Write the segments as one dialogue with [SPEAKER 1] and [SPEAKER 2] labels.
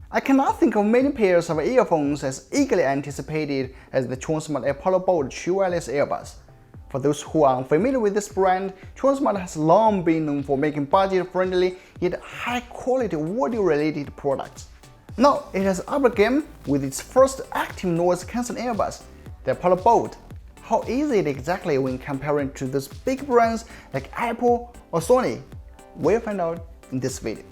[SPEAKER 1] I cannot think of many pairs of earphones as eagerly anticipated as the Tronsmart Apollo Bold True Wireless Earbuds. For those who are unfamiliar with this brand, Tronsmart has long been known for making budget-friendly yet high-quality audio-related products. Now it has upped the game with its first active noise-cancelling earbuds, the Apollo Bold. How is it exactly when comparing to those big brands like Apple or Sony? We'll find out in this video.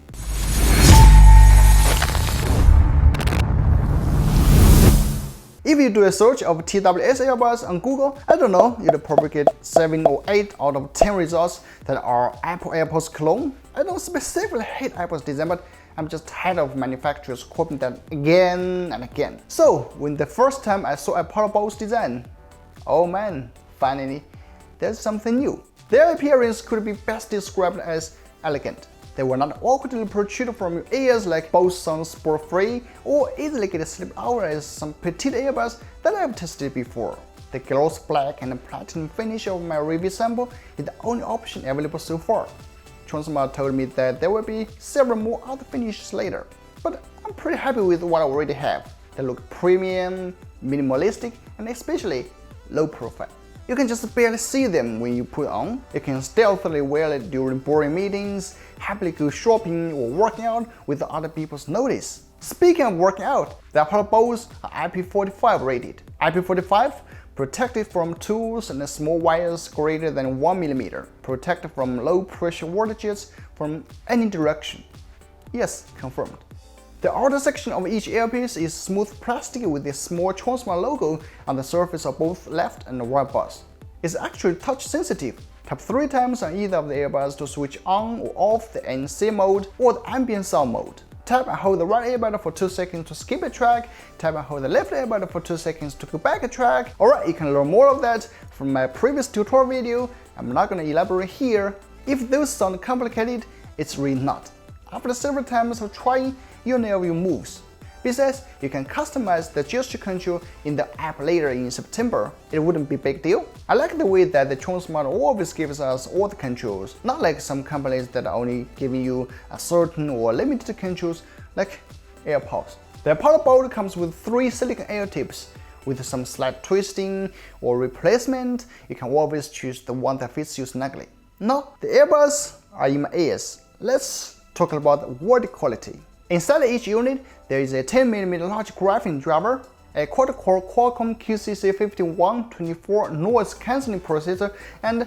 [SPEAKER 1] If you do a search of TWS earbuds on Google, I don't know, you'll probably get 7 or 8 out of 10 results that are Apple AirPods clone. I don't specifically hate Apple's design, but I'm just tired of manufacturers copying that again and again. So when the first time I saw Apollo Bold's design, oh man, finally, there's something new. Their appearance could be best described as elegant. They will not awkwardly protrude from your ears like both sound sport-free or easily get slipped out as some petite earbuds that I've tested before. The gloss black and platinum finish of my review sample is the only option available so far. Tronsmart told me that there will be several more other finishes later, but I'm pretty happy with what I already have. They look premium, minimalistic, and especially low profile. You can just barely see them when you put on. You can stealthily wear it during boring meetings, happily go shopping or working out without other people's notice. Speaking of working out, the Apollo Bolds are IP45 rated. IP45 protected from tools and small wires greater than 1 mm, protected from low pressure water jets from any direction. Yes, confirmed. The outer section of each earpiece is smooth plastic with a small Tronsmart logo on the surface of both left and right buds. It's actually touch sensitive. Tap 3 times on either of the earbuds to switch on or off the NC mode or the ambient sound mode. Tap and hold the right earbud for 2 seconds to skip a track, tap and hold the left earbud for 2 seconds to go back a track. Alright, you can learn more of that from my previous tutorial video. I'm not gonna elaborate here. If those sound complicated, it's really not. After several times of trying, you'll know your moves. Besides, you can customize the gesture control in the app later in September. It wouldn't be a big deal. I like the way that the Tronsmart always gives us all the controls, not like some companies that are only giving you a certain or limited controls like Airpods. The Apollo Bold comes with 3 silicone ear tips. With some slight twisting or replacement, you can always choose the one that fits you snugly. Now, the earbuds are in my ears. Let's talk about word quality. Inside each unit, there is a 10mm large graphene driver, a quad-core Qualcomm QCC5124 noise-cancelling processor, and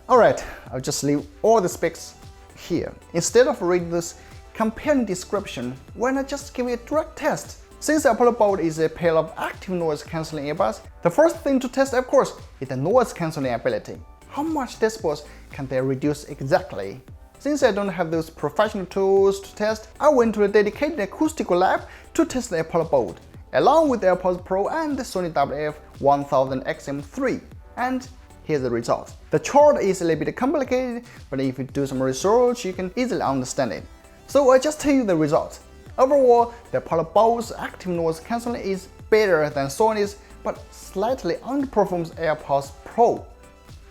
[SPEAKER 1] alright, I'll just leave all the specs here. Instead of reading this comparing description, why not just give it a direct test? Since the Apollo Bold is a pair of active noise-cancelling earbuds, the first thing to test, of course, is the noise-cancelling ability. How much decibels can they reduce exactly? Since I don't have those professional tools to test, I went to a dedicated acoustical lab to test the Apollo Bold, along with the AirPods Pro and the Sony WF-1000XM3. And here's the result. The chart is a little bit complicated, but if you do some research, you can easily understand it. So I just tell you the results. Overall, the Apollo Bold's active noise cancelling is better than Sony's, but slightly underperforms AirPods Pro.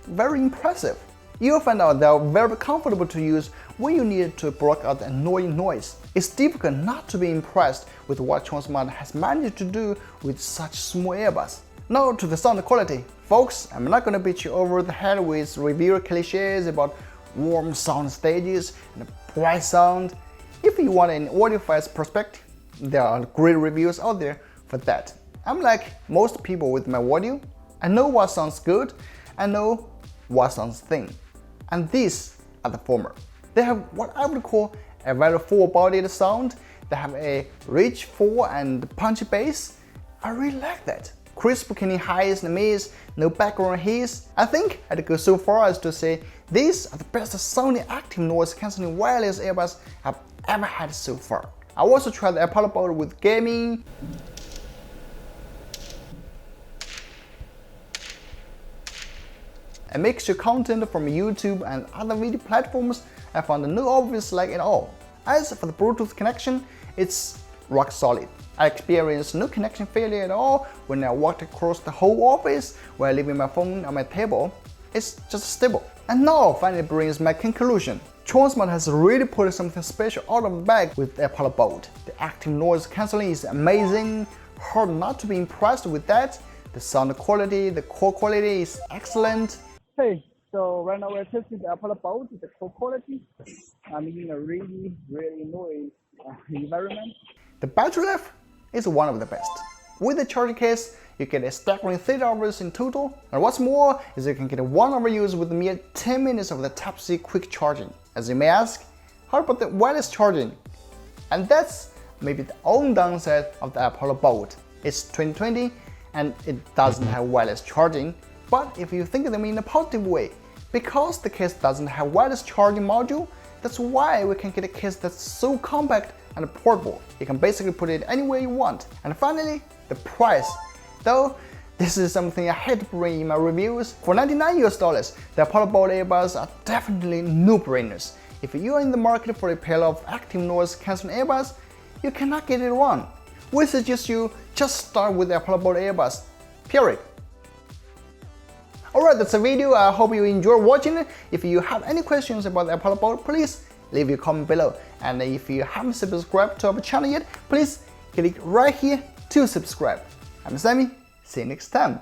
[SPEAKER 1] Very impressive. You'll find out they are very comfortable to use when you need to block out annoying noise. It's difficult not to be impressed with what Tronsmart has managed to do with such small earbuds. Now to the sound quality. Folks, I'm not gonna beat you over the head with reviewer cliches about warm sound stages and bright sound. If you want an audiophile perspective, there are great reviews out there for that. I'm like most people with my audio. I know what sounds good, I know what sounds thin. And these are the former. They have what I would call a very full-bodied sound. They have a rich, full and punchy bass. I really like that. Crisp clean highs and mids, no background hiss. I think I'd go so far as to say these are the best sounding active noise cancelling wireless earbuds I've ever had so far. I also tried the Apollo Bold with gaming, and mixture content from YouTube and other video platforms. I found no obvious lag at all. As for the Bluetooth connection, it's rock solid. I experienced no connection failure at all when I walked across the whole office while leaving my phone on my table. It's just stable. And now finally brings my conclusion. Tronsmart has really put something special out of the bag with the Apollo Bolt. The active noise cancelling is amazing, hard not to be impressed with that. The sound quality, the core quality is excellent. Hey, so right now we're testing the Apollo Bolt, the core quality. I'm in a really noisy environment. The battery life is one of the best. With the charging case, you get a staggering 30 hours in total, and what's more is you can get a 1 hour use with a mere 10 minutes of the Type-C quick charging. As you may ask, how about the wireless charging? And that's maybe the only downside of the Apollo Bolt. It's 2020 and it doesn't have wireless charging, but if you think of them in a positive way, because the case doesn't have wireless charging module, that's why we can get a case that's so compact and portable. You can basically put it anywhere you want. And finally, the price. Though this is something I had to bring in my reviews. For $99 US, the Apollo Bolt earbuds are definitely no-brainers. If you are in the market for a pair of active noise cancelling earbuds, you cannot get it wrong. We suggest you just start with the Apollo Bolt earbuds, period. Alright, that's the video. I hope you enjoyed watching it. If you have any questions about the Apollo Bolt, please leave your comment below. And if you haven't subscribed to our channel yet, please click right here to subscribe. I'm Sammy. See you next time.